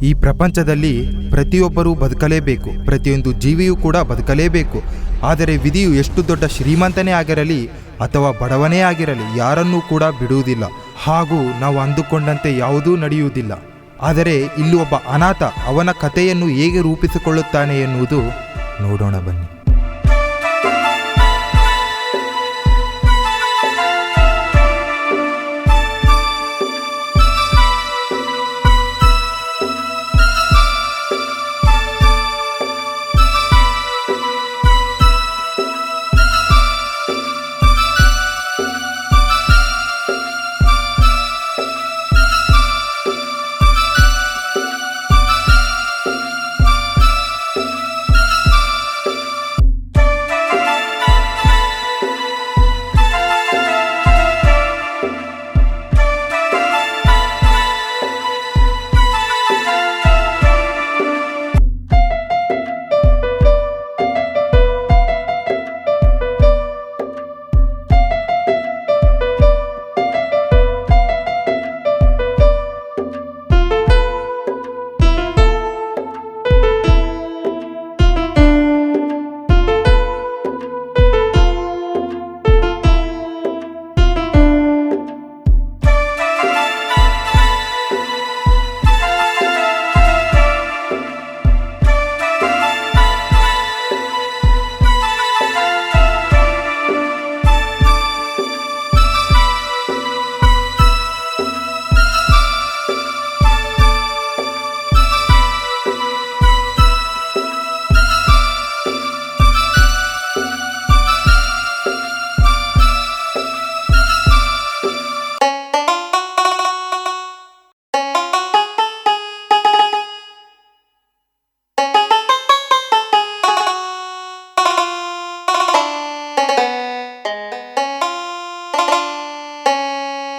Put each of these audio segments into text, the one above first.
ಈ ಪ್ರಪಂಚದಲ್ಲಿ ಪ್ರತಿಯೊಬ್ಬರೂ ಬದುಕಲೇಬೇಕು, ಪ್ರತಿಯೊಂದು ಜೀವಿಯೂ ಕೂಡ ಬದುಕಲೇಬೇಕು. ಆದರೆ ವಿಧಿಯು ಎಷ್ಟು ದೊಡ್ಡ ಶ್ರೀಮಂತನೇ ಆಗಿರಲಿ ಅಥವಾ ಬಡವನೇ ಆಗಿರಲಿ ಯಾರನ್ನೂ ಕೂಡ ಬಿಡುವುದಿಲ್ಲ, ಹಾಗೂ ನಾವು ಅಂದುಕೊಂಡಂತೆ ಯಾವುದೂ ನಡೆಯುವುದಿಲ್ಲ. ಆದರೆ ಇಲ್ಲಿ ಒಬ್ಬ ಅನಾಥ ಅವನ ಕಥೆಯನ್ನು ಹೇಗೆ ರೂಪಿಸಿಕೊಳ್ಳುತ್ತಾನೆ ಎನ್ನುವುದು ನೋಡೋಣ ಬನ್ನಿ.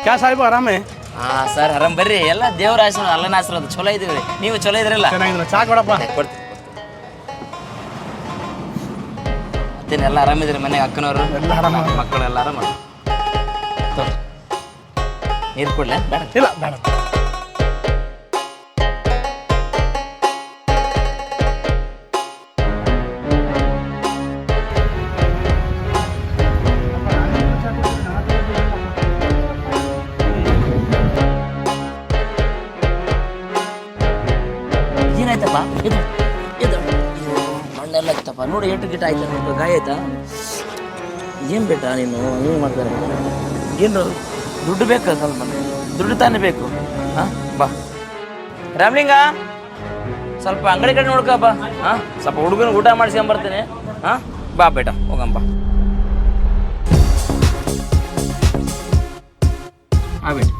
ಕ್ಯಾ ಸಾಹಿಬ್ ಆರಾಮೇ? ಹಾಂ ಸರ್ ಆರಾಮ್ ಬರ್ರಿ. ಎಲ್ಲ ದೇವ್ರ ಆಶೀರ್ವಾದ ಅಲ್ಲನ ಆಶೀರ್ವಾದ ಚಲೋ ಇದೀವಿ ರೀ. ನೀವು ಚಲೋ ಇದ್ರಲ್ಲ? ಚೆನ್ನಾಗಿದ್ರು. ಚಾ ಕೊಡಪ್ಪ. ಮತ್ತೇನೆಲ್ಲ ಆರಾಮಿದ್ರಿ ಮನೆಗೆ? ಅಕ್ಕನವರು ಎಲ್ಲ ಆರಾಮ, ಮಕ್ಕಳೆಲ್ಲ ಆರಾಮ? ನೀರು ಕೊಡ್ಲ? ಬೇಡ ಇಲ್ಲ ಬೇಡ. ಏನಾಯ್ತಪ್ಪ? ಇದು ಇದು ಮಣ್ಣೆಲ್ಲ ಇತ್ತಪ್ಪ ನೋಡಿ, ಎಷ್ಟು ಗಿಟ ಆಯ್ತು, ನಿಮ್ಗೆ ಗಾಯ ಆಯ್ತಾ? ಏನು ಬೇಟ ನೀನು ಹಿಂಗೆ ಮಾಡ್ತಾರೆ? ಏನು ದುಡ್ಡು ಬೇಕಾ? ಸ್ವಲ್ಪ ದುಡ್ಡು ತಾನೇ ಬೇಕು. ಹಾಂ ಬಾ ರಾಮ್ಲಿಂಗ, ಸ್ವಲ್ಪ ಅಂಗಡಿ ಕಡೆ ನೋಡ್ಕಪ್ಪ. ಹಾಂ ಸ್ವಲ್ಪ ಹುಡುಗನ ಊಟ ಮಾಡಿಸ್ಕೊಂಬರ್ತೀನಿ. ಹಾಂ ಬಾ ಬೇಟ ಹೋಗಂಬ. ಹಾಂ ಬೇಟ.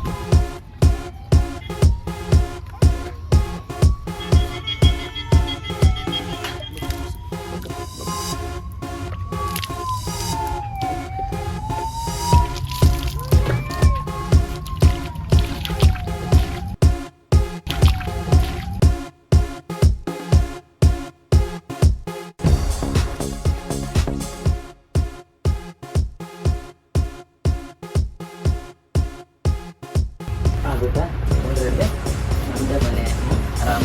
ಆರಾಮ್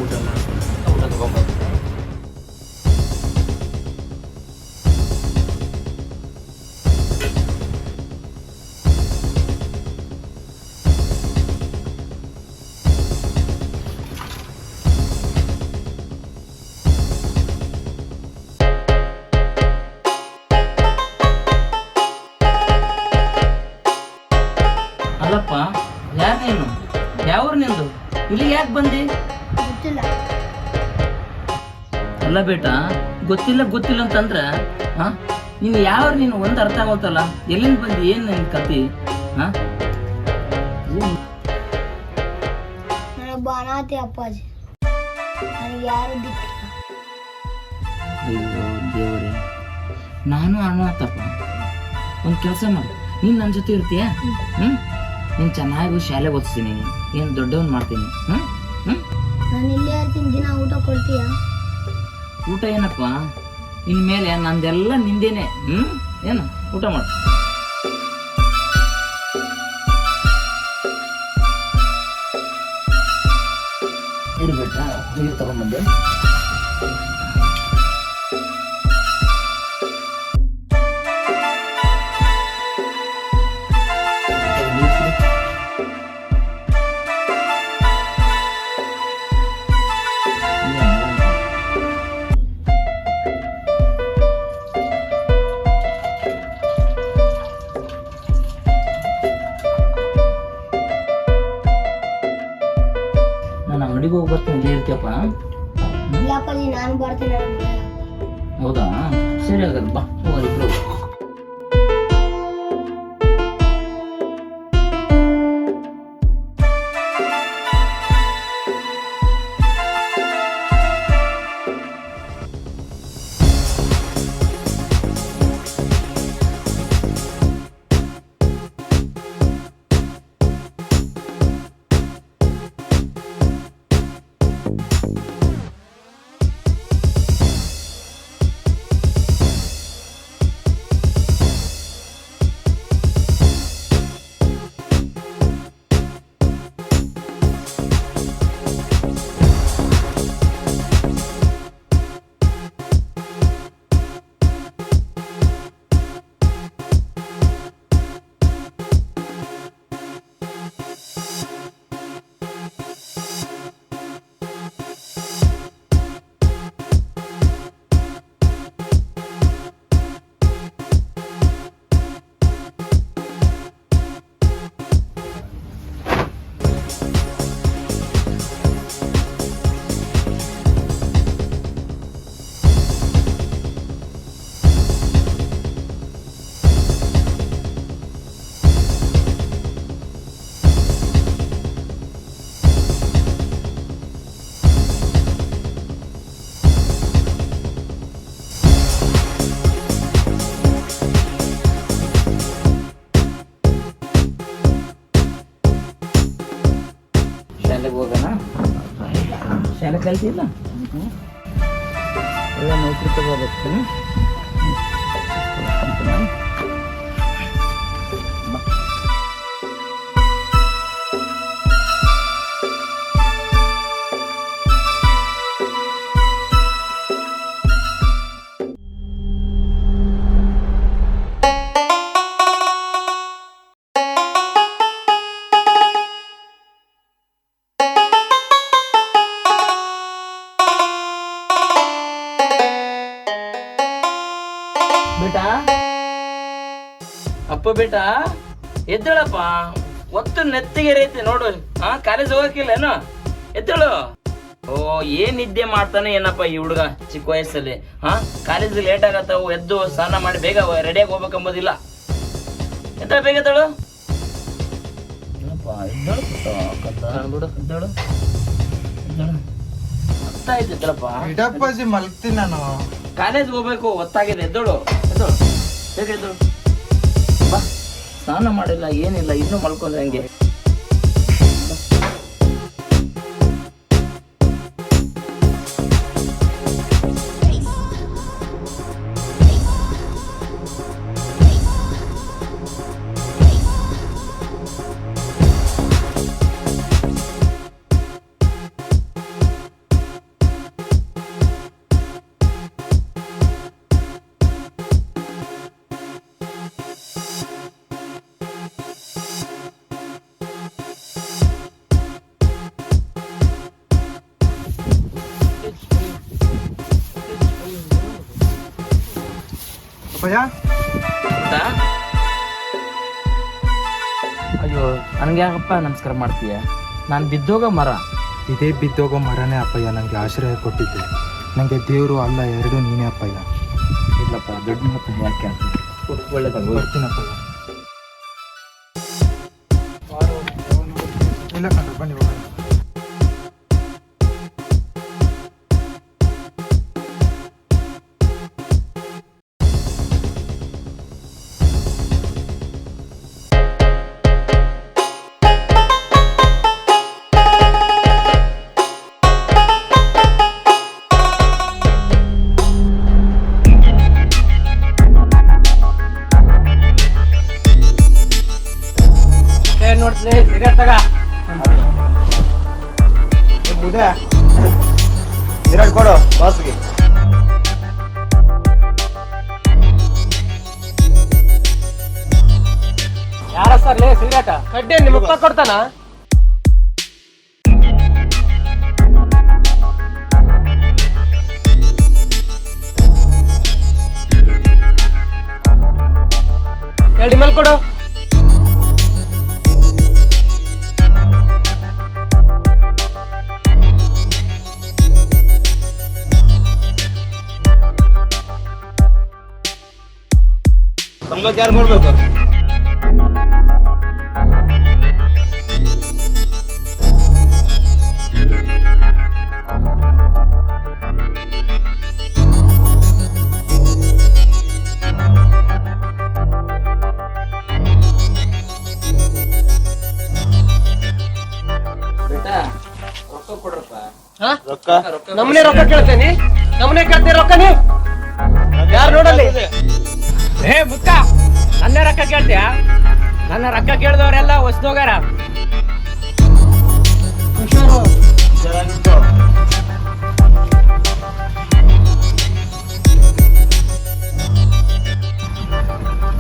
ಊಟ ಮಾಡಿ ಊಟ ತಗೊಂಬೋದು. ಅಲ್ಲಪ್ಪ, ಯಾರು ನೀನು? ಯಾವ್ರು ನಿಂದು? ಇಲ್ಲಿ ಯಾಕೆ ಬಂದಿ? ಅಲ್ಲ ಬೇಟ, ಗೊತ್ತಿಲ್ಲ ಗೊತ್ತಿಲ್ಲ ಅಂತಂದ್ರೆ ಹಾಂ ನೀನು ಯಾವ ನೀನು ಒಂದು ಅರ್ಥ ಆಗೋತಲ್ಲ. ಎಲ್ಲಿಂದ ಬಂದು ಏನು ನಿನ್ನ ಕತಿ? ಹಾಂ ನಾನೊಬ್ಬ ಅನಾಥೆ ಅಪ್ಪಾಜಿ, ನನಗೆ ಯಾರು ದಿಕ್ಕಿಲ್ಲ. ಅಯ್ಯೋ ದೇವರೇ, ನಾನು ಅನಾಥಪ್ಪ. ಒಂದು ಕೆಲಸ ಮಾಡು, ನೀನು ನನ್ನ ಜೊತೆ ಇರ್ತೀಯ? ನೀನು ಚೆನ್ನಾಗಿ ಶಾಲೆ ಓದಿಸ್ತೀನಿ, ಏನು ದೊಡ್ಡವನ್ ಮಾಡ್ತೀನಿ. ನಾನು ಇಲ್ಲೇ ಇರ್ತೀನಿ, ದಿನ ಊಟ ಕೊಡ್ತೀಯ? ಊಟ ಏನಪ್ಪ, ಇನ್ಮೇಲೆ ನಂದೆಲ್ಲ ನಿಂದೇನೆ. ಏನು ಊಟ ಮಾಡು. ಬಿಟ್ಟ ನೀರು ತಗೊಂಡ್ಬಂದೆ. ನಾನು ಅಂಗಡಿಗೆ ಹೋಗಿ ಬರ್ತೀನಿ, ಇಲ್ಲಿ ಇರ್ತೀಯಪ್ಪ? ಇಲ್ಲಪ್ಪಾಜಿ ನಾನು ಬರ್ತೀನಿ. ಹೌದಾ, ಸರಿ ಹಾಗಾದ್ರೆ ಬಾ ಹೋಗೋಣ ಇಬ್ರು. ಶಾಲೆಗೆ ಹೋಗೋಣ. ಶಾಲೆ ಕಲ್ತಿಲ್ಲ, ಎಲ್ಲ ನೌಕರಿ ತಗೋಬೇಕು. ಬೇಟಾ, ಅಪ್ಪ ಬೇಟಾ ಎದ್ದೇಳಪ್ಪ, ಒತ್ತು ನೆತ್ತಿಗೆ ರೈತಿ ನೋಡು. ಕಾಲೇಜ್ ಹೋಗಕ್ಕಿಲ್ಲ ಏನೋ, ಎದ್ದೇಳು. ಓ, ಏನ್ ನಿದ್ದೆ ಮಾಡ್ತಾನೆ ಏನಪ್ಪ ಈ ಹುಡುಗ ಚಿಕ್ಕ ವಯಸ್ಸಲ್ಲಿ. ಕಾಲೇಜ್ ಲೇಟ್ ಆಗತ್ತಾವು, ಎದ್ದು ಸ್ನಾನ ಮಾಡಿ ಬೇಗ ರೆಡಿಯಾಗಿ ಹೋಗ್ಬೇಕಂಬೋದಿಲ್ಲ. ಎದ್ದೇಳು, ಬೇಗ ಎದ್ದೇಳು. ಅರ್ಥ ಆಯ್ತಪ್ಪ, ಇಡಪ್ಪಾಜಿ ಮಲ್ಗ್ತೀನಿ ನಾನು. ಕಾಲೇಜ್ ಹೋಗ್ಬೇಕು, ಹೊತ್ತಾಗಿದೆ. ಎದ್ದೋಳು ಎದ್ದೋಳು, ಬೇಗ ಎದ್ದೋಳು. ಬಾ, ಸ್ನಾನ ಮಾಡಿಲ್ಲ ಏನಿಲ್ಲ, ಇನ್ನೂ ಮಲ್ಕೊಂಡ್ರೆ ಹಂಗೆ. ಅಪ್ಪಯ್ಯ, ಅಯ್ಯೋ, ನನಗೆ ಯಾಕಪ್ಪ ನಮಸ್ಕಾರ ಮಾಡ್ತೀಯ? ನಾನು ಬಿದ್ದೋಗ ಮರ. ಇದೇ ಬಿದ್ದೋಗೋ ಮರನೇ ಅಪ್ಪಯ್ಯ ನನಗೆ ಆಶ್ರಯ ಕೊಟ್ಟಿದ್ದೆ. ನನಗೆ ದೇವರು ಅಲ್ಲ, ಎರಡು ನೀನೇ ಅಪ್ಪಯ್ಯ. ಇಲ್ಲಪ್ಪ, ದೊಡ್ಡ ಮಾತು ಯಾಕೆ ಒಳ್ಳೆದಾಗ ಬರ್ತೀನಪ್ಪಯ್ಯ. ಇಲ್ಲ ಕಣ್ರಿ, ಬನ್ನಿ ಹೋಗೋಣ. ನೋಡ್ತೀನಿ ಸಿಗರೇಟ್ ತಗ. ಬುಡ ಸಿಗರೇಟ್ ಕೊಡು ಬಾಸ್ಗೆ. ಯಾರ ಸರ್ ಲೇ ಸಿಗರೇಟ ಕಡ್ಡೆ ನಿಮ್ಮ ಅಪ್ಪ ಕೊಡ್ತಾನ? ಎರಡು ಮೇಲೆ ಕೊಡು. ಸಂಬಳಕ್ಕೆ ಯಾರು ಕೊಡ್ಬೇಕು? ರೊಕ್ಕ ನಮ್ಮನೆ ರೊಕ್ಕ ಕೇಳ್ತೇನಿ, ನಮ್ಮನೆ ಕೇಳ್ತೇನೆ ರೊಕ್ಕ ನೀ ಯಾರು ನೋಡಲ್ಲಿ? ಏ ಮುತ್ತ, ನನ್ನ ರೊಕ್ಕ ಕೇಳ್ತೀಯ? ನನ್ನ ರೊಕ್ಕ ಕೇಳಿದವರೆಲ್ಲ ಹೊಸ್ದೋಗಾರ.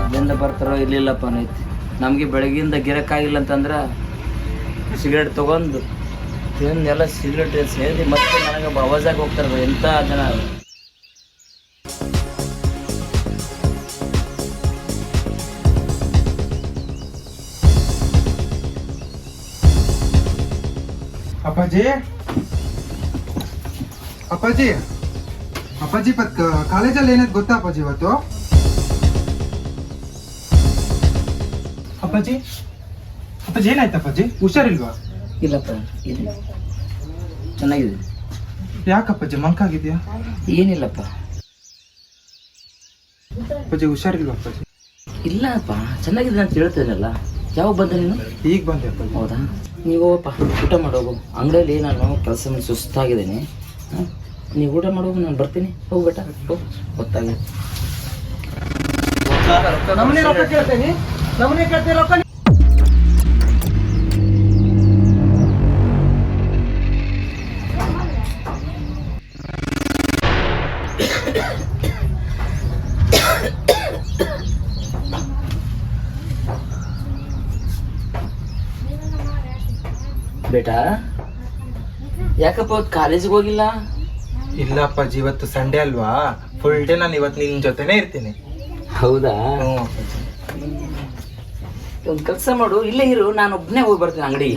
ಎಲ್ಲಿಂದ ಬರ್ತಾರೋ ಇಲ್ಲಿಲ್ಲಪ್ಪ ನೈತಿ. ನಮಗೆ ಬೆಳಗ್ಗಿಂದ ಗಿರಕ್ಕಾಗಿಲ್ಲ ಅಂತಂದ್ರೆ ಸಿಗರೇಟ್ ತೊಗೊಂಡು ಎಲ್ಲ ಸಿಗರೇಟ್ ಸೇರಿ ಮತ್ತೆ ನನಗೆ ಅವಾಜಾಗಿ ಹೋಗ್ತಾರೆ ಎಂಥ ಜನ. ಅಪ್ಪಾಜಿ ಅಪ್ಪಾಜಿ ಅಪ್ಪಾಜಿ ಕಾಲೇಜಲ್ಲಿ ಏನಾಯ್ತು ಗೊತ್ತಾ ಅಪ್ಪಾಜಿ ಇವತ್ತು? ಅಪ್ಪಾಜಿ ಅಪ್ಪಾಜಿ ಏನಾಯ್ತು ಅಪ್ಪಾಜಿ? ಹುಷಾರಿಲ್ವಾ? ಇಲ್ಲಪ್ಪ ಇಲ್ಲ, ಚೆನ್ನಾಗಿದೆ. ಯಾಕಪ್ಪಾಜಿ ಮಂಕಾಗಿದ್ಯಾ? ಏನಿಲ್ಲಪ್ಪ. ಅಪ್ಪಾಜಿ ಹುಷಾರಿಲ್ವಾ ಅಪ್ಪಾಜಿ? ಇಲ್ಲಪ್ಪ ಚೆನ್ನಾಗಿದೆ ಅಂತ ಹೇಳ್ತೇನಲ್ಲ. ಯಾವಾಗ ಬಂದ ನೀನು? ಈಗ ಬಂದೆ ಅಪ್ಪಾಜಿ. ಹೌದಾ? ನೀವು ಹೋಗಪ್ಪ, ಊಟ ಮಾಡೋಗು. ಅಂಗಡಿಯಲ್ಲಿ ನಾನು ಕೆಲಸ ಮಾಡಿ ಸುಸ್ತಾಗಿದ್ದೀನಿ. ನೀವು ಊಟ ಮಾಡೋಗು, ನಾನು ಬರ್ತೀನಿ. ಹೋಗು ಬೇಟ, ಹೋಗು. ಗೊತ್ತಾಗಿದೆ. ನಮ್ಮನೆ ರೊಕ್ಕ ಕೇಳ್ತೇನಿ, ನಮ್ಮನೆ ಕೇಳ್ತೇನೆ ರೊಕ್ಕ. ಬೇಟ ಯಾಕಪ್ಪ ಇವತ್ತು ಕಾಲೇಜಿಗೆ ಹೋಗಿಲ್ಲ? ಇಲ್ಲ ಅಪ್ಪಾಜಿ, ಇವತ್ತು ಸಂಡೇ ಅಲ್ವಾ, ಫುಲ್ ಡೇ ನಾನು ಇವತ್ತು ನಿನ್ನ ಜೊತೆನೇ ಇರ್ತೀನಿ. ಹೌದಾ? ಹ್ಞೂ. ಒಂದು ಕೆಲಸ ಮಾಡು, ಇಲ್ಲೇ ಇರು, ನಾನು ಒಬ್ಬನೇ ಹೋಗಿ ಬರ್ತೀನಿ ಅಂಗಡಿ.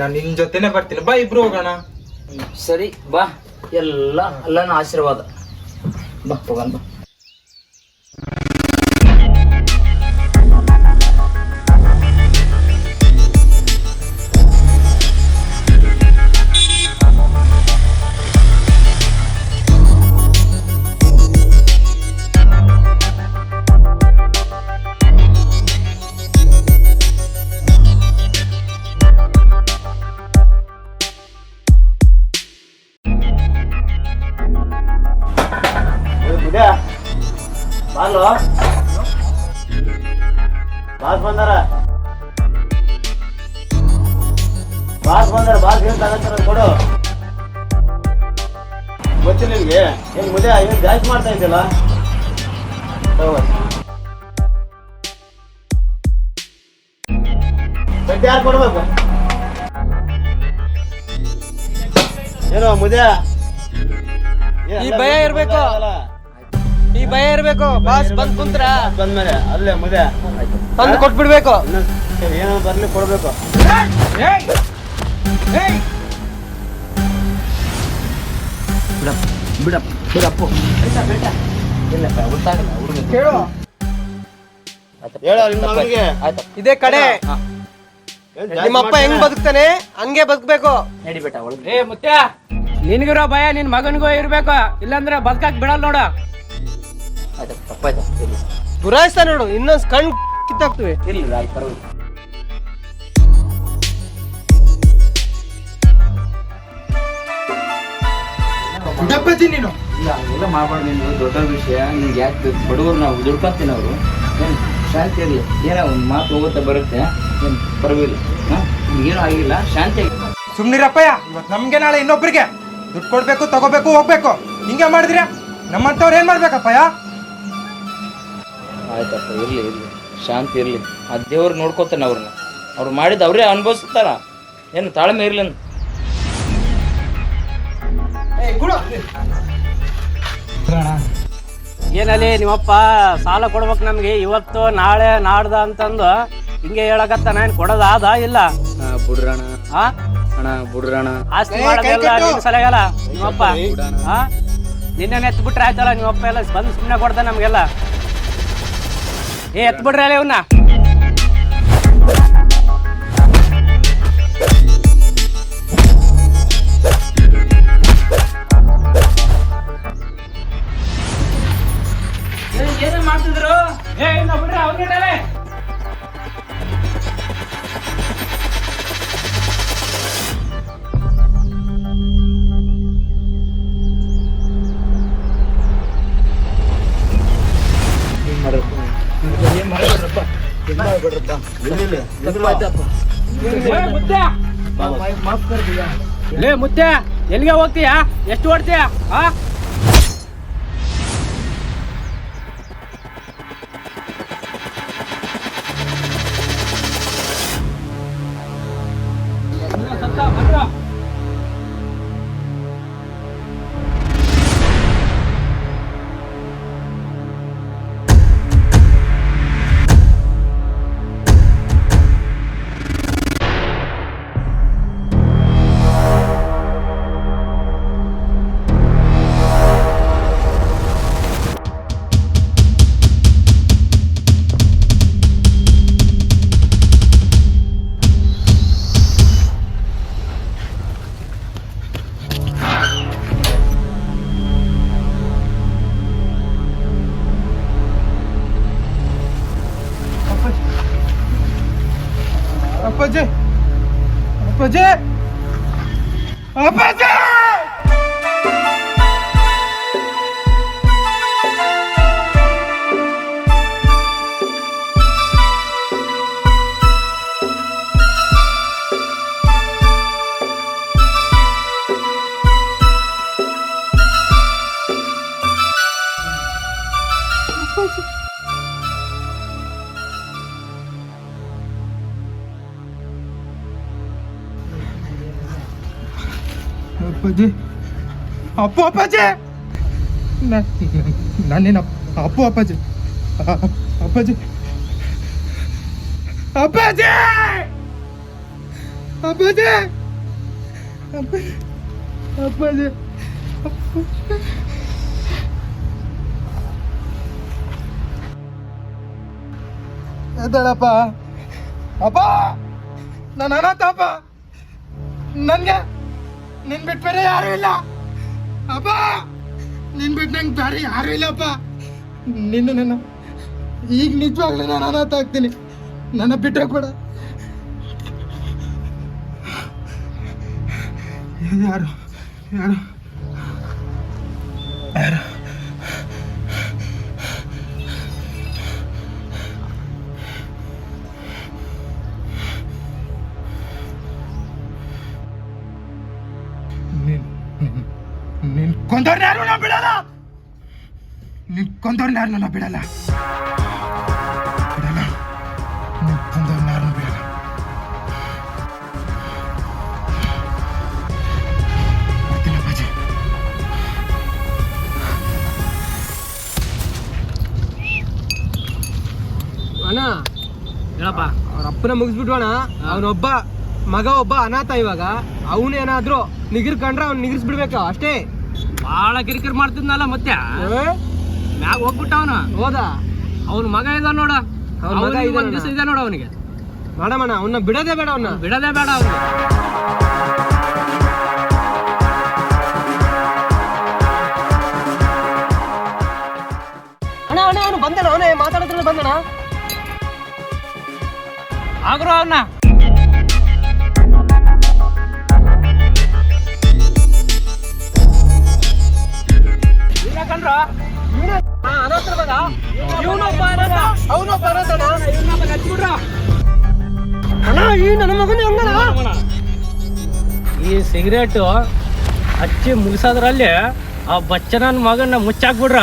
ನಾನು ನಿನ್ನ ಜೊತೆನೆ ಬರ್ತೀನಿ, ಬಾ ಇಬ್ರು ಹೋಗೋಣ. ಸರಿ ಬಾ, ಎಲ್ಲನ ಆಶೀರ್ವಾದ. ಬಾ ಹೋಗೋಣ ಬಾ. ಬಾಸ್ ಏನ್ ತಗತ್ತಾರ ಕೊಡು. ಗೊತ್ತಿಲ್ಲ ನಿನ್ಗೆ? ಏನ್ ಮುದ್ದೆ ಏನ್ ಜಾಸ್ತಿ ಮಾಡ್ತಾ ಇದ್ದಿಲ್ಲ? ಗಡ್ಡೆ ಯಾರು ಕೊಡ್ಬೇಕು? ಏನೋ ಮುದ್ದೆ ಈ ಭಯ ಇರ್ಬೇಕು, ಈ ಭಯ ಇರ್ಬೇಕು. ಬಾಸ್ ಬಂದ್ ಕುಂತ್ರ ಬಂದ್ಮೇಲೆ ಅಲ್ಲೇ ಮುದ್ದೆ ತಂದು ಕೊಟ್ಬಿಡ್ಬೇಕು. ಏನೋ ಬರ್ಲಿ ಕೊಡ್ಬೇಕು. ಬಿಡಪ್ಪ ಇಲ್ಲಪ್ಪ, ಗೊತ್ತಾಗಲ್ಲ ಹುಡುಗ. ಕೇಳು, ಹೇಳ ನಿಮ್ಮ ಮಗನಿಗೆ. ಇದೇ ಕಡೆ ನಿಮ್ಮಪ್ಪ ಹೆಂಗ್ ಬದುಕ್ತಾನೆ ಹಂಗೆ ಬದುಕ್ಬೇಕು. ನಡಿ ಬೇಟ ಒಳಗೆ. ಏ ಮುತ್ಯ, ನಿನ್ಗಿರೋ ಭಯ ನಿನ್ ಮಗನಿಗೂ ಇರ್ಬೇಕು, ಇಲ್ಲಾಂದ್ರೆ ಬದುಕಾಕ್ ಬಿಡಲ್ಲ ನೋಡ. ಆಯ್ತಪ್ಪ, ತಪ್ಪ ಆಯ್ತಾ? ಗುರಾಯಿಸ್ತಾ ನೋಡು, ಇನ್ನೊಂದ್ ಕಣ್ ಕಿತ್ತಾಕ್ತಿವಿ. ಇರ್ಲಿ ಆಯ್ತು, ಪರವಾಗಿಲ್ಲ. ಅಪ್ಪಾಜಿ ನೀನು ಇಲ್ಲ ಹಂಗೆಲ್ಲ ಮಾಡ್ಬಾರ್ದು. ನೀನು ದೊಡ್ಡ ವಿಷಯ, ನಿಮ್ಗೆ ಯಾಕೆ ಬಡವರು ನಾವು ದುಡ್ಕೊಂತೀನಿ. ಅವರು ಏನು ಶಾಂತಿ ಇರಲಿ, ಏನೋ ಒಂದು ಮಾತು ಹೋಗುತ್ತೆ ಬರುತ್ತೆ, ಏನು ಪರವಾಗಿಲ್ಲ. ಹಾಂ, ಏನೂ ಆಗಿಲ್ಲ, ಶಾಂತಿ ಆಗಿ. ಸುಮ್ನಿರಪ್ಪಯ್ಯ, ಇವತ್ತು ನಮ್ಗೆ ನಾಳೆ ಇನ್ನೊಬ್ರಿಗೆ. ದುಡ್ಡು ಕೊಡ್ಬೇಕು, ತಗೋಬೇಕು, ಹೋಗ್ಬೇಕು. ಹಿಂಗೆ ಮಾಡಿದ್ರೆ ನಮ್ಮಂಥವ್ರು ಏನು ಮಾಡ್ಬೇಕಪ್ಪಯ್ಯ? ಆಯ್ತಪ್ಪ, ಇರಲಿ ಇರಲಿ, ಶಾಂತಿ ಇರಲಿ. ಆ ದೇವ್ರು ನೋಡ್ಕೊತಾನೆ ಅವ್ರನ್ನ. ಅವ್ರು ಮಾಡಿದ್ದು ಅವರೇ ಅನುಭವಿಸ್ತಾರ. ಏನು ತಾಳ್ಮೆ ಇರಲಿ. ಏನಲ್ಲಿ ನಿಮ್ಮಪ್ಪ ಸಾಲ ಕೊಡ್ಬೇಕು ನಮ್ಗೆ ಇವತ್ತು ನಾಳೆ ನಾಡ್ದ ಅಂತಂದು ಹಿಂಗೆ ಹೇಳಕತ್ತಾನ. ಏನ್ ಕೊಡೋದಾದ ಇಲ್ಲ? ಬಿಡ್ರಣ ಆ ಅಣ್ಣ, ಬಿಡ್ರಣ. ಆಸ್ತಿ ಮಾಡೋದೆಲ್ಲ ನಿನ್ ಸಲಗಲ್ಲ ನಿಮ್ಮಪ್ಪ. ಆ ನಿನ್ನೆ ಎತ್ತು ಬಿಟ್ರೆ ಆಯ್ತಲ್ಲ, ನಿಮ್ಮಪ್ಪ ಎಲ್ಲ ಬಂದು ಸುಮ್ಮನೆ ಕೊಡ್ತಾನೆ ನಮ್ಗೆಲ್ಲ. ಎತ್ತು ಬಿಡ್ರಿ ಅಲ್ಲ ಇವನ್ನ. ಏನೇ ಮಾಡ್ತಿದ್ರು? ಬಿಡ್ರಿ ಅವ್ರಿಗೆ. ಲೇ ಮುತ್ತೆ, ಎಲ್ಲಿಗೆ ಹೋಗ್ತೀಯಾ? ಎಷ್ಟು ಓಡ್ತೀಯಾ? ಅಪ್ಪಾಜಿ, ಅಪ್ಪಾಜಿ, ಅಪ್ಪಾಜಿ! ಅಪ್ಪಾಜಿ, ಅಪ್ಪು ಅಪ್ಪಾಜಿ, ನಾನೇನು ಅಪ್ಪು ಅಪ್ಪಾಜಿ, ಅಪ್ಪಾಜಿ, ಅಪ್ಪಾಜಿ, ಅಪ್ಪಾಜಿ, ಅಪ್ಪಾಜಿ, ಎದ್ದೇಳಪ್ಪ. ಅಪ್ಪ, ನಾನು ಅನಾಥಪ್ಪ. ನನಗೆ ನಿನ್ ಬಿಟ್ಟು ಬೇರೆ ಯಾರು ಇಲ್ಲ ಅಪ್ಪ. ನಿನ್ ಬಿಟ್ಟು ನಂಗೆ ಬೇರೆ ಯಾರು ಇಲ್ಲಪ್ಪ. ನನ್ನ ಈಗ ನಿಜವಾಗ್ಲೂ ನಾನು ಅನಾಥ ಆಗ್ತೀನಿ. ನನ್ನ ಬಿಟ್ಟು ಹೋಗ್ಬೇಡ. ಯಾರು ಯಾರು ಯಾರು ನಿನ್ ಕೊಂದವ್ರನ್ನ ಯಾರು ನಾ ಬಿಡಲ್ಲ. ನಿನ್ ಕೊಂದವ್ರನ್ನ ಯಾರು ನಾ ಬಿಡಲ್ಲ. ಬಿಡಲ್ಲ. ನಿನ್ ಕೊಂದವ್ರನ್ನ ಯಾರು ಬಿಡಲ್ಲ. ಬರ್ತೀನಿ ಅಪ್ಪಾಜಿ. ಅಣ್ಣ ಹೇಳಪ್ಪ, ಅವ್ರ ಅಪ್ಪನ ಮುಗಿಸ್ಬಿಟ್ಟು ಅಣ್ಣ. ಅವನೊಬ್ಬ ಮಗ, ಒಬ್ಬ ಅನಾಥ. ಇವಾಗ ಅವನೇನಾದ್ರೂ ನಿಗಿರ್ಕೊಂಡ್ರೆ ಅವ್ನು ನಿಗಿರ್ಸ್ಬಿಡ್ಬೇಕು ಅಷ್ಟೇ. ಬಾಳ ಕಿರಿಕಿರಿ ಮಾಡ್ತಿದ್ನಲ್ಲ ಮತ್ತೆ ಮ್ಯಾಗ ಹೋಗ್ಬಿಟ್ಟ ಅವನು. ಹೋದಾ? ಅವ್ನ ಮಗ ಇದ ನೋಡ, ಅವ್ನ ಮಗ ಒಂದ್ ದಿವಸ ಇದೆ ನೋಡ ಅವನಿಗೆ. ಮಾಡಮಣ್ಣ, ಅವನ್ನ ಬಿಡೋದೇ ಬೇಡ. ಅವನ್ನ ಬಿಡೋದೇ ಬೇಡ ಅವ್ನಿಗೆ. ಅಣ್ಣ ಅಣ್ಣ ಅವನು ಬಂದಣ, ಅವನೇ ಮಾತಾಡೋದ್ರಲ್ಲಿ ಬಂದಣ. ಆಗ್ರು ಅವನ್ನ ಕಂಡ್ರ ಅನಾಥರ ಮಗ. ಇವನೊಬ್ಬ ಅನಾಥ, ಅವನೊಬ್ಬ ಅನಾಥನ. ಹಚ್ಬಿಡ್ರ ಅಣ್ಣ ಈ ನನ್ನ ಮಗನ ಹಂಗಣ. ಈ ಸಿಗರೇಟು ಹಚ್ಚಿ ಮುಗಿಸೋದ್ರಲ್ಲಿ ಆ ಬಚ್ಚನನ್ ಮಗನ್ನ ಮುಚ್ಚಾಕ್ಬಿಡ್ರ.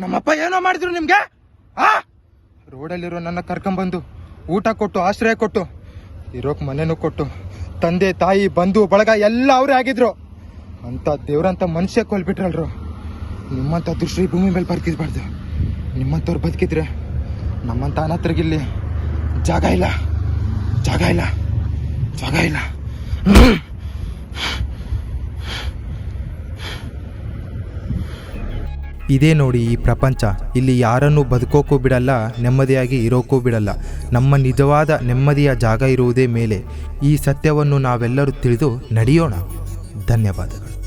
ನಮ್ಮಪ್ಪ ಏನೋ ಮಾಡಿದ್ರು ನಿಮ್ಗೆ? ರೋಡಲ್ಲಿರೋ ನನ್ನ ಕರ್ಕೊಂಬಂದು ಊಟ ಕೊಟ್ಟು ಆಶ್ರಯ ಕೊಟ್ಟು ಇರೋಕ್ ಮನೆನೂ ಕೊಟ್ಟು ತಂದೆ ತಾಯಿ ಬಂಧು ಬಳಗ ಎಲ್ಲ ಅವರೇ ಆಗಿದ್ರು. ಅಂತ ದೇವ್ರಂತ ಮನುಷ್ಯ ಕೊಲ್ಬಿಟ್ರಲ್ರು. ನಿಮ್ಮಂಥ ದೃಷ್ಟಿ ಭೂಮಿ ಮೇಲೆ ಬರ್ಕಿದ್ಬಾರ್ದು. ನಿಮ್ಮಂಥವ್ರು ಬದುಕಿದ್ರೆ ನಮ್ಮಂಥ ಅನಾಥರಿಗಿಲ್ಲಿ ಜಾಗ ಇಲ್ಲ, ಜಾಗ ಇಲ್ಲ, ಜಾಗ ಇಲ್ಲ. ಇದೇ ನೋಡಿ ಈ ಪ್ರಪಂಚ. ಇಲ್ಲಿ ಯಾರನ್ನೂ ಬದುಕೋಕ್ಕೂ ಬಿಡಲ್ಲ, ನೆಮ್ಮದಿಯಾಗಿ ಇರೋಕ್ಕೂ ಬಿಡಲ್ಲ. ನಮ್ಮ ನಿಜವಾದ ನೆಮ್ಮದಿಯ ಜಾಗ ಇರುವುದೇ ಮೇಲೆ. ಈ ಸತ್ಯವನ್ನು ನಾವೆಲ್ಲರೂ ತಿಳಿದು ನಡೆಯೋಣ. ಧನ್ಯವಾದಗಳು.